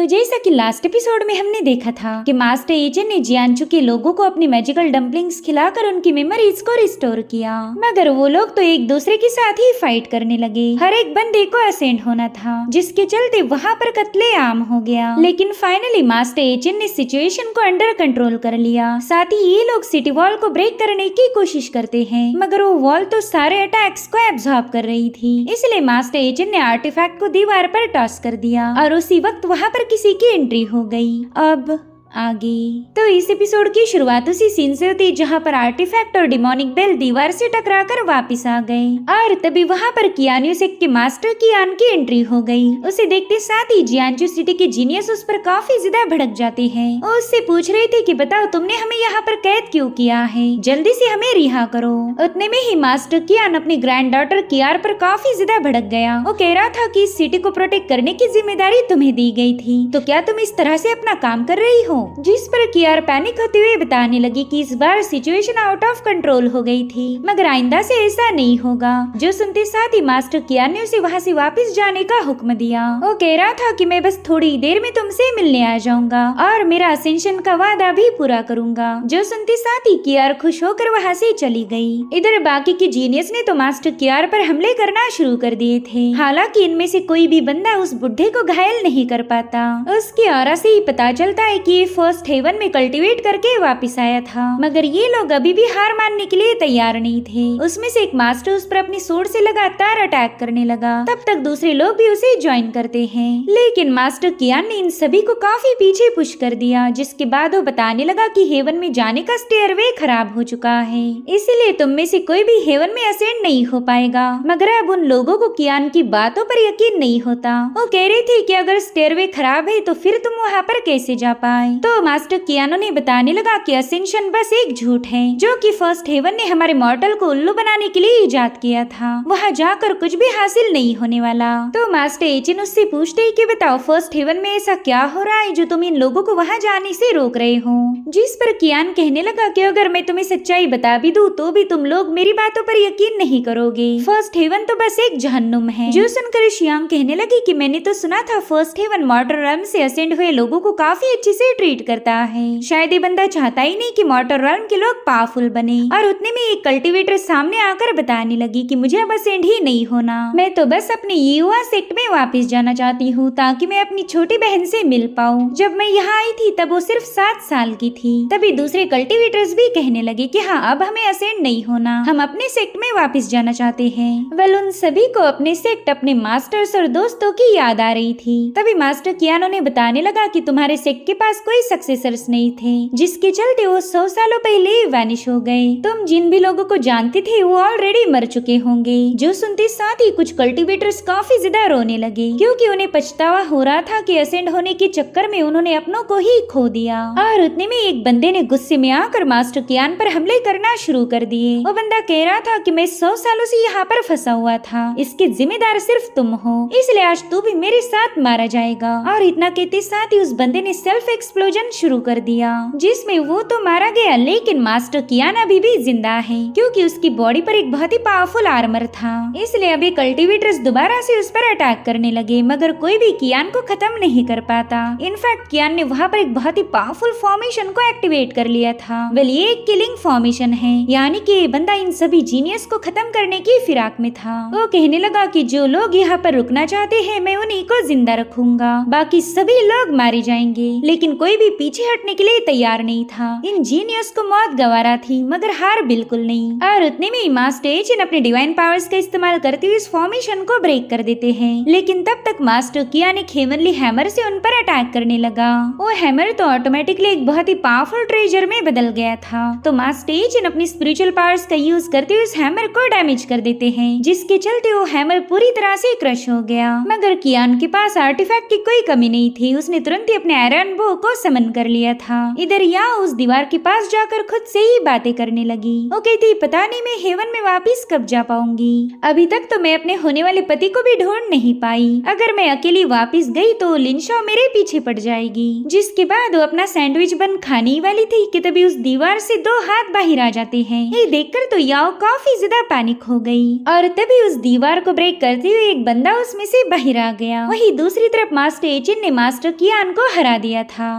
तो जैसा कि लास्ट एपिसोड में हमने देखा था कि मास्टर एजेंट ने जियांचू के लोगों को अपनी मैजिकल डम्पलिंग्स खिलाकर उनकी मेमोरीज को रिस्टोर किया, मगर वो लोग तो एक दूसरे के साथ ही फाइट करने लगे। हर एक बंदे को असेंड होना था, जिसके चलते वहाँ पर कत्लेआम हो गया। लेकिन फाइनली मास्टर एजेंट ने सिचुएशन को अंडर कंट्रोल कर लिया। साथ ही ये लोग सिटी वॉल को ब्रेक करने की कोशिश करते हैं, मगर वो वॉल तो सारे अटैक्स को एब्जॉर्ब कर रही थी। इसलिए मास्टर एजेंट ने आर्टिफैक्ट को दीवार पर टॉस कर दिया और उसी वक्त वहाँ पर किसी की एंट्री हो गई। अब आगे तो इस एपिसोड की शुरुआत उसी सीन से होती जहाँ पर आर्टिफैक्ट और डिमोनिक बेल दीवार से टकराकर वापस आ गए और तभी वहाँ पर कियानू सेक के मास्टर कियान की एंट्री हो गई। उसे देखते साथ ही जियांचू सिटी के जीनियस उस पर काफी ज्यादा भड़क जाते हैं और उससे पूछ रहे थे कि बताओ तुमने हमें यहाँ पर कैद क्यों किया है, जल्दी से हमें रिहा करो। उतने में ही मास्टर कियान अपनी ग्रैंड डॉटर कियार पर काफी ज्यादा भड़क गया। वो कह रहा था कि इस सिटी को प्रोटेक्ट करने की जिम्मेदारी तुम्हें दी गई थी, तो क्या तुम इस तरह से अपना काम कर रही हो। जिस पर कियार पैनिक होते हुए बताने लगी कि इस बार सिचुएशन आउट ऑफ कंट्रोल हो गई थी, मगर आइंदा से ऐसा नहीं होगा। जो सुनते साथ ही मास्टर कियार ने उसे वहाँ से वापस जाने का हुक्म दिया। वो कह रहा था कि मैं बस थोड़ी देर में तुमसे मिलने आ जाऊंगा और मेरा असेंशन का वादा भी पूरा करूंगा। जो सुनते साथ ही कियार खुश होकर वहाँ से चली गई। इधर बाकी के जीनियस ने तो मास्टर कियार पर हमले करना शुरू कर दिए थे। हालांकि इनमें से कोई भी बंदा उस बुढ़े को घायल नहीं कर पाता। उसकी ऑरा से ही पता चलता है कि ये फर्स्ट हेवन में कल्टीवेट करके वापस आया था, मगर ये लोग अभी भी हार मानने के लिए तैयार नहीं थे। उसमें से एक मास्टर उस पर अपनी सोर्ड से लगातार अटैक करने लगा। तब तक दूसरे लोग भी उसे ज्वाइन करते हैं, लेकिन मास्टर कियान ने इन सभी को काफी पीछे पुश कर दिया। जिसके बाद वो बताने लगा कि हेवन में जाने का स्टेयरवे खराब हो चुका है, इसीलिए तुम में से कोई भी हेवन में असेंड नहीं हो पाएगा। मगर अब उन लोगों को कियान की बातों पर यकीन नहीं होता। वो कह रही थी कि अगर स्टेयरवे खराब है तो फिर तुम वहाँ पर कैसे जा पाए। तो मास्टर कियानो ने बताने लगा कि असेंशन बस एक झूठ है, जो कि फर्स्ट हेवन ने हमारे मॉर्टल को उल्लू बनाने के लिए इजाद किया था। वहाँ जाकर कुछ भी हासिल नहीं होने वाला। तो मास्टर एचिन उससे पूछते हैं कि बताओ फर्स्ट हेवन में ऐसा क्या हो रहा है जो तुम इन लोगों को वहाँ जाने से रोक रहे हो। जिस पर कियान कहने लगा कि अगर मैं तुम्हें सच्चाई बता भी दूं तो भी तुम लोग मेरी बातों पर यकीन नहीं करोगे। फर्स्ट हेवन तो बस एक जहन्नुम है। जो सुनकर शियांग कहने लगी कि मैंने तो सुना था फर्स्ट हेवन मॉर्टल रेल्म से असेंड हुए लोगों को काफी अच्छे से ट्रीट करता है। शायद ये बंदा चाहता ही नहीं कि मॉर्टल रेल्म के लोग पावरफुल बने। और उतने में एक कल्टीवेटर सामने आकर बताने लगी कि मुझे अब असेंड ही नहीं होना, मैं तो बस अपने युवा सेक्ट में वापस जाना चाहती हूँ ताकि मैं अपनी छोटी बहन से मिल पाऊँ। जब मैं यहाँ आई थी तब वो सिर्फ 7 साल की थी। तभी दूसरे कल्टीवेटर्स भी कहने लगे कि हाँ अब हमें असेंड नहीं होना, हम अपने सेक्ट में वापस जाना चाहते हैं। वेल उन सभी को अपने सेक्ट, अपने मास्टर्स और दोस्तों की याद आ रही थी। तभी मास्टर कियानो ने बताने लगा कि तुम्हारे सेक्ट के पास कोई सक्सेसर्स नहीं थे, जिसके चलते वो 100 सालों पहले वैनिश हो गए। तुम जिन भी लोगों को जानते थे वो ऑलरेडी मर चुके होंगे। जो सुनते साथ ही कुछ कल्टीवेटर्स काफी ज्यादा रोने लगे, क्योंकि उन्हें पछतावा हो रहा था कि असेंड होने के चक्कर में उन्होंने अपनों को ही खो दिया। और उतने में एक बंदे ने गुस्से में आकर मास्टर कियान पर हमले करना शुरू कर दिए। वो बंदा कह रहा था कि मैं 100 सालों से यहाँ पर फंसा हुआ था, इसके जिम्मेदार सिर्फ तुम हो, इसलिए आज तू भी मेरे साथ मारा जाएगा। और इतना कहते साथ ही उस बंदे ने सेल्फ एक्सप्लोजन शुरू कर दिया, जिसमें वो तो मारा गया लेकिन मास्टर कियान अभी भी जिंदा है, क्योंकि उसकी बॉडी पर एक बहुत ही पावरफुल आर्मर था। इसलिए अभी कल्टीवेटर्स दोबारा से उस पर अटैक करने लगे, मगर कोई भी कियान को खत्म नहीं कर पाता। इनफैक्ट कियान ने वहाँ पर एक बहुत ही पावरफुल फॉर्मेशन को एक्टिवेट कर लिया था। वेल ये एक किलिंग फॉर्मेशन है, यानी कि ये बंदा इन सभी जीनियस को खत्म करने की फिराक में था। वो कहने लगा कि जो लोग यहाँ पर रुकना चाहते हैं मैं उन्हीं को जिंदा रखूंगा, बाकी सभी लोग मारे जाएंगे। लेकिन कोई भी पीछे हटने के लिए तैयार नहीं था। इन जीनियस को मौत गवारा थी, मगर हार बिल्कुल नहीं। और उतने में मास्टर एचिन अपने डिवाइन पावर्स का इस्तेमाल करते हुए इस फॉर्मेशन को ब्रेक कर देते हैं। लेकिन तब तक मास्टर कियान एक हेवनली हैमर से उन पर अटैक करने लगा। वो हैमर तो ऑटोमेटिकली एक बहुत ही पावरफुल ट्रेजर में बदल गया था। तो मास्टर एचिन अपनी स्पिरिचुअल पावर्स का यूज करते हुए उस हैमर को डैमेज कर देते हैं, जिसके चलते वो हैमर पूरी तरह से क्रश हो गया। मगर कियान के पास आर्टिफैक्ट की कोई कमी नहीं थी। उसने तुरंत ही अपने आयरन बो को समन कर लिया था। इधर याओ उस दीवार के पास जाकर खुद से ही बातें करने लगी। वो कहती पता नहीं मैं हेवन में वापिस कब जा पाऊंगी। अभी तक तो मैं अपने होने वाले पति को भी ढूंढ नहीं पाई। अगर मैं अकेली वापिस गई तो लिनशो मेरे पीछे पड़ जाएगी। जिसके बाद वो अपना सैंडविच बन खाने ही वाली थी कि तभी उस दीवार से 2 हाथ बाहर आ जाते हैं। ये देखकर तो याओ काफी ज्यादा पैनिक हो गई और तभी उस दीवार को ब्रेक करते हुए एक बंदा उसमें से बाहर आ गया। वहीं दूसरी तरफ मास्टर एचिन ने मास्टर कियान को हरा दिया था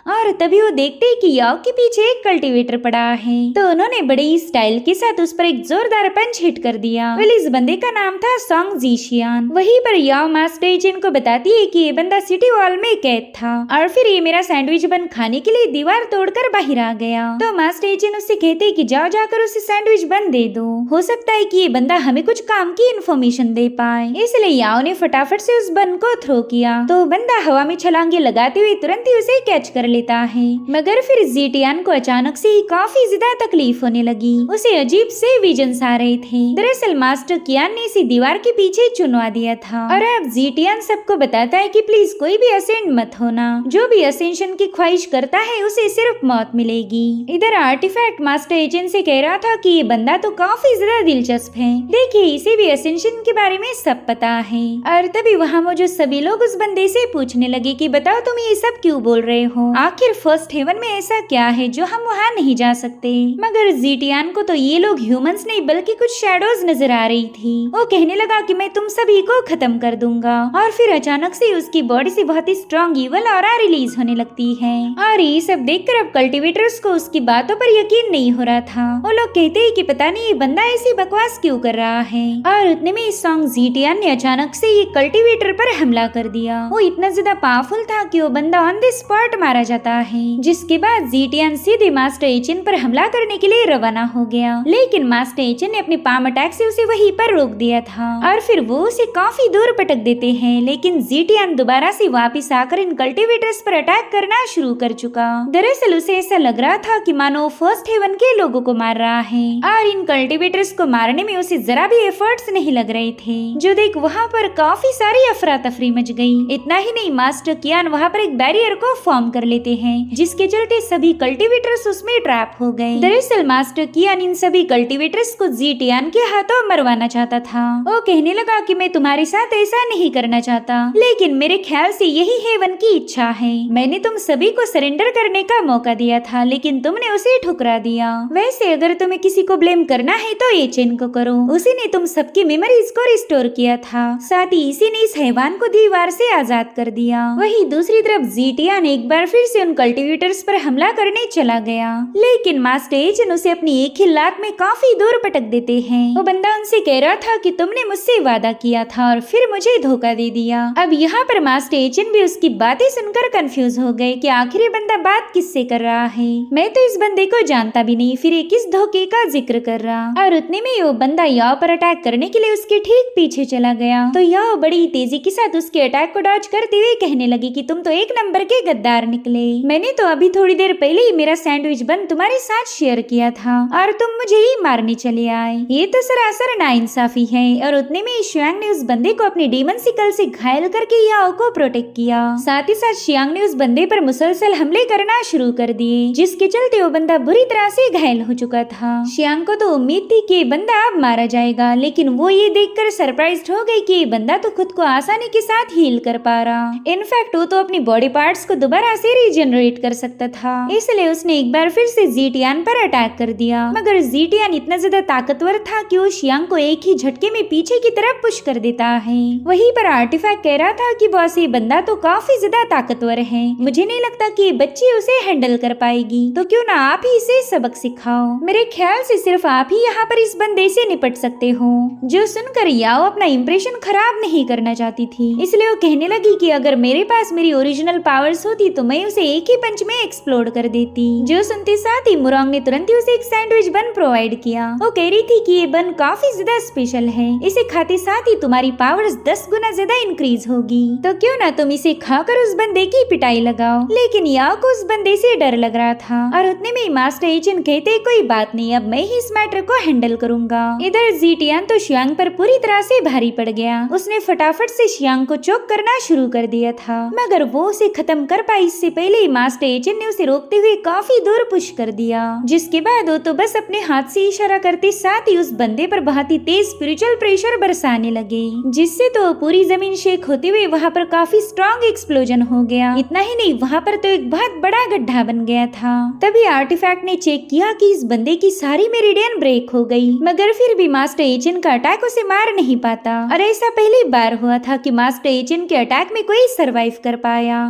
और तभी वो देखते ही कि याओ के पीछे एक कल्टीवेटर पड़ा है तो उन्होंने बड़े ही स्टाइल के साथ उस पर एक जोरदार पंच हिट कर दिया। वेल इस बंदे का नाम था सोंग जीशियान। वहीं पर याओ मास्टर एचिन को बताती है कि ये बंदा सिटी वॉल में कैद था और फिर ये मेरा सैंडविच बन खाने के लिए दीवार तोड़कर बाहर आ गया। तो मास्टर एचिन उससे कहते हैं कि जाओ जाकर उसे सैंडविच बन दे दो, हो सकता है कि ये बंदा हमें कुछ काम की इन्फॉर्मेशन दे पाए। इसलिए याओ ने फटाफट से उस बन को थ्रो किया तो बंदा हवा में छलांगे लगाते हुए तुरंत ही उसे कैच कर लेता है। मगर फिर जीटियान को अचानक से ही काफी ज्यादा तकलीफ होने लगी। उसे अजीब से विजन्स आ रहे थे। दरअसल मास्टर कियान ने इसी दीवार के पीछे चुनवा दिया था और अब जीटियान सबको बताता है कि प्लीज कोई भी असेंड मत होना, जो भी असेंशन की ख्वाहिश करता है उसे सिर्फ मौत मिलेगी। इधर आर्टिफैक्ट मास्टर एजेंट से कह रहा था कि ये बंदा तो काफी ज्यादा दिलचस्प है, देखिए इसे भी असेंशन के बारे में सब पता है। और तभी वहाँ मौजूद सभी लोग उस बंदे से पूछने लगे कि बताओ तुम ये सब क्यों बोल रहे हो, आखिर फर्स्ट हेवन में ऐसा क्या है जो हम वहाँ नहीं जा सकते। मगर जीटियान को तो ये लोग ह्यूमंस नहीं बल्कि कुछ शैडोज नजर आ रही थी। वो कहने लगा कि मैं तुम सभी को खत्म कर दूंगा और फिर अचानक से उसकी बॉडी से बहुत ही स्ट्रॉन्ग ईवल ऑरा रिलीज होने लगती है। और ये सब देखकर अब कल्टीवेटर्स को उसकी बातों पर यकीन नहीं हो रहा था। वो लोग कहते हैं कि पता नहीं ये बंदा ऐसी बकवास क्यों कर रहा है। और उतने में इस सॉन्ग जीटियान ने अचानक से ये कल्टीवेटर पर हमला कर दिया। वो इतना ज्यादा पावरफुल था कि वो बंदा ऑन द स्पॉट मारा जाता है। जिसके बाद जीटियान सीधे मास्टर एचिन पर हमला करने के लिए रवाना हो गया, लेकिन मास्टर एचिन ने अपने पाम अटैक से उसे वहीं पर रोक दिया था और फिर वो उसे काफी दूर पटक देते हैं। लेकिन जीटियान दोबारा से वापस आकर इन कल्टीवेटर्स पर अटैक करना शुरू कर चुका। दरअसल उसे ऐसा लग रहा था कि मानो फर्स्ट हेवन के लोगों को मार रहा है और इन कल्टीवेटर्स को मारने में उसे जरा भी एफर्ट्स नहीं लग रहे थे। जो देख वहाँ पर काफी सारी अफरा तफरी मच गई। इतना ही नहीं मास्टर कियान वहाँ पर एक बैरियर को फॉर्म कर लेते हैं जिसके चलते सभी कल्टीवेटर्स उसमें ट्रैप हो गए। दरअसल मास्टर कियान इन सभी कल्टीवेटर्स को जीटियान के हाथों मरवाना चाहता था। वो कहने लगा कि मैं तुम्हारे साथ ऐसा नहीं करना चाहता, लेकिन मेरे ख्याल से यही हेवन की इच्छा है। मैंने तुम सभी को सरेंडर करने का मौका दिया था लेकिन तुमने उसे ठुकरा दिया। वैसे अगर तुम्हें किसी को ब्लेम करना है तो एचेन को करो, उसी ने तुम सबकी मेमोरीज को रिस्टोर किया था, साथ ही इसी ने इस हैवान को दीवार से आजाद कर दिया। वहीं दूसरी तरफ जीटियान एक बार फिर से उन कल्टीवेटर्स पर हमला करने चला गया, लेकिन मास्टर एचिन उसे अपनी एक ही लात में काफी दूर पटक देते हैं। वो बंदा उनसे कह रहा था कि तुमने मुझसे वादा किया था और फिर मुझे धोखा दे दिया। अब यहाँ पर मास्टर एचिन भी उसकी बातें सुनकर कंफ्यूज हो गए कि आखिर ये बंदा बात किससे कर रहा है। मैं तो इस बंदे को जानता भी नहीं, फिर ये किस धोखे का जिक्र कर रहा। और उतने में वो बंदा याओ पर अटैक करने के लिए उसके ठीक पीछे चला गया तो याओ बड़ी तेजी के साथ उसके अटैक को डॉज करते हुए कहने लगी कि तुम तो एक नंबर के गद्दार निकले। मैंने तो अभी थोड़ी देर पहले ही मेरा सैंडविच बन तुम्हारे साथ शेयर किया था और तुम मुझे ही मारने चले आए। ये तो सरासर नाइंसाफी है। और उतने में शियांग ने उस बंदे को अपने डीमन सिकल से घायल करके याओ को प्रोटेक्ट किया। साथ ही साथ शियांग ने उस बंदे पर मुसलसल हमले करना शुरू कर दिए, जिसके चलते वो बंदा बुरी तरह से घायल हो चुका था। शियांग को तो उम्मीद थी कि बंदा अब मारा जाएगा, लेकिन वो ये देखकर सरप्राइज्ड हो गई कि ये बंदा तो खुद को आसानी के साथ हील कर पा रहा। इनफैक्ट वो तो अपनी बॉडी पार्ट्स को दोबारा से रीजनरेट कर सकता था, इसलिए उसने एक बार फिर से जीटियान पर अटैक कर दिया। मगर जीटियान इतना ज्यादा ताकतवर था कि वो शियांग को एक ही झटके में पीछे की तरफ पुश कर देता है। वहीं पर आर्टिफैक्ट कह रहा था कि बॉस ये बंदा तो काफी ज्यादा ताकतवर है, मुझे नहीं लगता कि ये बच्ची उसे हैंडल कर पाएगी, तो क्यों ना आप ही इसे सबक सिखाओ। मेरे ख्याल से सिर्फ आप ही यहाँ पर इस बंदे से निपट सकते हो। जो सुनकर याओ अपना इंप्रेशन खराब नहीं करना चाहती थी, इसलिए वो कहने लगी कि अगर मेरे पास मेरी ओरिजिनल पावर्स होती तो मैं उसे एक ही पंच में एक्सप्लोड कर देती। जो सुनते साथ ही मुरोंग ने तुरंत ही उसे एक सैंडविच बन प्रोवाइड किया। वो कह रही थी कि ये बन काफी ज्यादा स्पेशल है, इसे खाते साथ ही तुम्हारी पावर्स 10 गुना ज्यादा इंक्रीज होगी, तो क्यों ना तुम इसे खाकर उस बंदे की पिटाई लगाओ। लेकिन याओ को उस बंदे से डर लग रहा था और उतने में मास्टर एचिन कहते कोई बात नहीं, अब मैं ही इस मैटर को हैंडल करूंगा। इधर जीटियान तो शियांग पर पूरी तरह से भारी पड़ गया। उसने फटाफट से शियांग को चोक करना शुरू कर दिया था, मगर वो उसे खत्म कर पाई इससे पहले पहले ही मास्टर एजेंट ने उसे रोकते हुए काफी दूर पुश कर दिया, जिसके बाद वो तो बस अपने हाथ से इशारा करते साथ ही उस बंदे पर बहुत ही तेज स्पिरिचुअल प्रेशर बरसाने लगे, जिससे तो पूरी जमीन शेक होते हुए वहाँ पर काफी स्ट्रॉन्ग एक्सप्लोजन हो गया। इतना ही नहीं, वहाँ पर तो एक बहुत बड़ा गड्ढा बन गया था। तभी आर्टिफैक्ट ने चेक किया कि इस बंदे की सारी मेरिडियन ब्रेक हो गई, मगर फिर भी मास्टर एजेंट का अटैक उसे मार नहीं पाता। और ऐसा पहली बार हुआ था कि मास्टर एजेंट के अटैक में कोई सरवाइव कर पाया,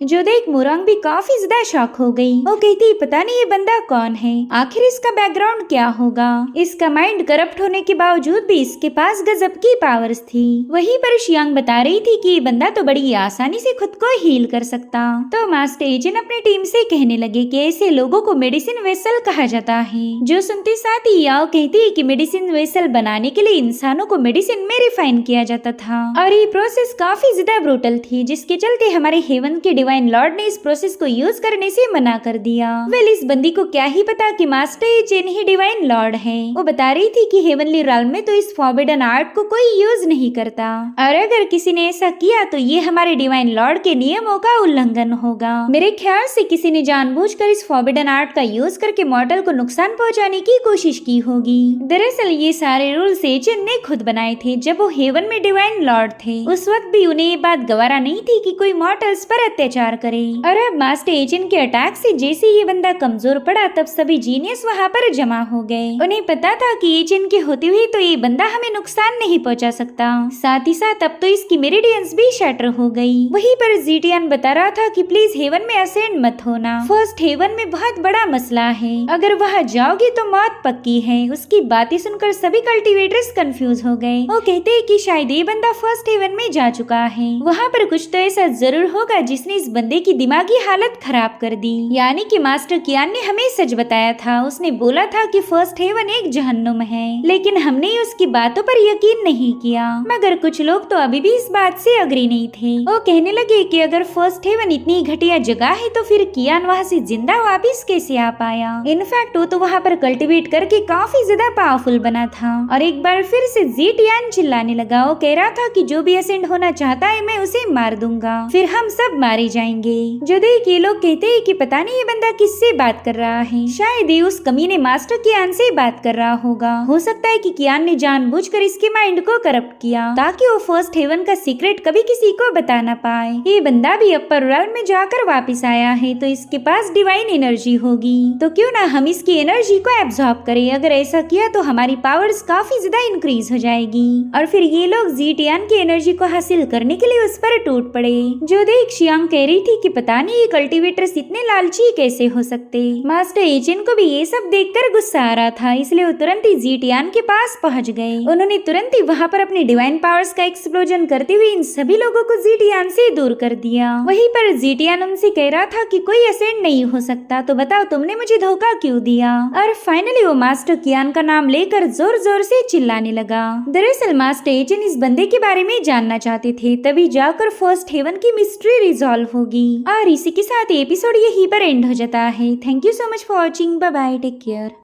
जो देख मोरांग भी काफी ज्यादा शॉक हो गई। वो कहती पता नहीं ये बंदा कौन है, आखिर इसका बैकग्राउंड क्या होगा। इसका माइंड करप्ट होने के बावजूद भी इसके पास गजब की पावर्स थी। वहीं पर शियांग बता रही थी कि ये बंदा तो बड़ी आसानी से खुद को हील कर सकता। तो मास्टर एजेंट अपनी टीम से कहने लगे कि ऐसे लोगों को मेडिसिन वेसल कहा जाता है, जो सुनते साथ ही याओ कहती है कि मेडिसिन वेसल बनाने के लिए इंसानों को मेडिसिन में रिफाइन किया जाता था, और ये प्रोसेस काफी ज्यादा ब्रूटल थी, जिसके चलते हमारे हेवन के डिवाइन लॉर्ड ने इस प्रोसेस को यूज करने से मना कर दिया। वेल, इस बंदी को क्या ही पता कि मास्टर एजेंट ही डिवाइन लॉर्ड है। वो बता रही थी कि हेवनली realm में तो इस फॉरबिडन आर्ट को कोई यूज नहीं करता, और अगर किसी ने ऐसा किया तो ये हमारे डिवाइन लॉर्ड के नियमों का उल्लंघन होगा। मेरे ख्याल से किसी ने जानबूझकर इस फॉरबिडन आर्ट का यूज करके मॉडल को नुकसान पहुंचाने की कोशिश की होगी। दरअसल ये सारे रूल्स एजेंट ने खुद बनाए थे जब वो हेवन में डिवाइन लॉर्ड थे। उस वक्त भी उन्हें ये बात गवारा नहीं थी कि कोई मॉडल्स पर अत्याचार करे। और अब मास्टर एजेंट के अटैक से जैसे ये बंदा कमजोर पड़ा, तब सभी जीनियस वहाँ पर जमा हो गए। उन्हें पता था कि एजेंट के होते हुए तो ये बंदा हमें नुकसान नहीं पहुंचा सकता। साथ ही साथ अब तो इसकी मेरिडियंस भी शटर हो गई। वहीं पर जीटियन बता रहा था कि प्लीज हेवन में असेंड मत होना, फर्स्ट हेवन में बहुत बड़ा मसला है, अगर वहाँ जाओगे तो मौत पक्की है। उसकी बातें सुनकर सभी कल्टीवेटर्स कंफ्यूज हो गए। वो कहते हैं कि शायद ये बंदा फर्स्ट हेवन में जा चुका है, वहाँ पर कुछ तो ऐसा जरूर होगा जिसने इस बंदे की दिमागी हालत खराब कर दी। यानी कि मास्टर कियान ने हमें सच बताया था। उसने बोला था कि फर्स्ट हेवन एक जहन्नुम है, लेकिन हमने उसकी बातों पर यकीन नहीं किया। मगर कुछ लोग तो अभी भी इस बात से अग्री नहीं थे। वो कहने लगे कि अगर फर्स्ट हेवन इतनी घटिया जगह है तो फिर कियान वहाँ से जिंदा वापिस कैसे आ पाया। इनफैक्ट वो तो वहाँ पर कल्टिवेट करके काफी ज्यादा पावरफुल बना था। और एक बार फिर से जीटियन चिल्लाने लगा। वो कह रहा था कि जो भी असेंड होना चाहता है मैं उसे मार दूंगा, फिर हम सब मारे जाएंगे। जो देख ये लोग कहते हैं कि पता नहीं ये बंदा किससे बात कर रहा है, शायद ये उस कमीने मास्टर कियान से बात कर रहा होगा। हो सकता है कि कियान ने जानबूझकर इसके माइंड को करप्ट किया ताकि वो फर्स्ट हेवन का सीक्रेट कभी किसी को बता ना पाए। ये बंदा भी अपर realm में जाकर वापस आया है तो इसके पास डिवाइन एनर्जी होगी, तो क्यों ना हम इसकी एनर्जी को एब्जॉर्ब करें। अगर ऐसा किया तो हमारी पावर्स काफी ज्यादा इंक्रीज हो जाएगी। और फिर ये लोग जीटियन की एनर्जी को हासिल करने के लिए उस पर टूट पड़े। जो देख शियांग कह रही थी कि पता नहीं ये कल्टीवेटर्स इतने लालची कैसे हो सकते। मास्टर एजेंट को भी ये सब देखकर गुस्सा आ रहा था, इसलिए वो तुरंत ही जीटियन के पास पहुंच गए। उन्होंने तुरंत ही वहाँ पर अपनी डिवाइन पावर्स का एक्सप्लोजन करते हुए इन सभी लोगों को जीटियन से दूर कर दिया। वहीं पर जीटियन उनसे कह रहा था कि कोई असेंड नहीं हो सकता, तो बताओ तुमने मुझे धोखा क्यों दिया। और फाइनली वो मास्टर कियान का नाम लेकर जोर जोर से चिल्लाने लगा। दरअसल मास्टर एजेंट इस बंदे के बारे में जानना चाहते थे, तभी जाकर फर्स्ट हेवन की मिस्ट्री रिजॉल्व होगी। और इसी के साथ एपिसोड यहीं पर एंड हो जाता है। Thank you so much for watching. Bye bye, take care.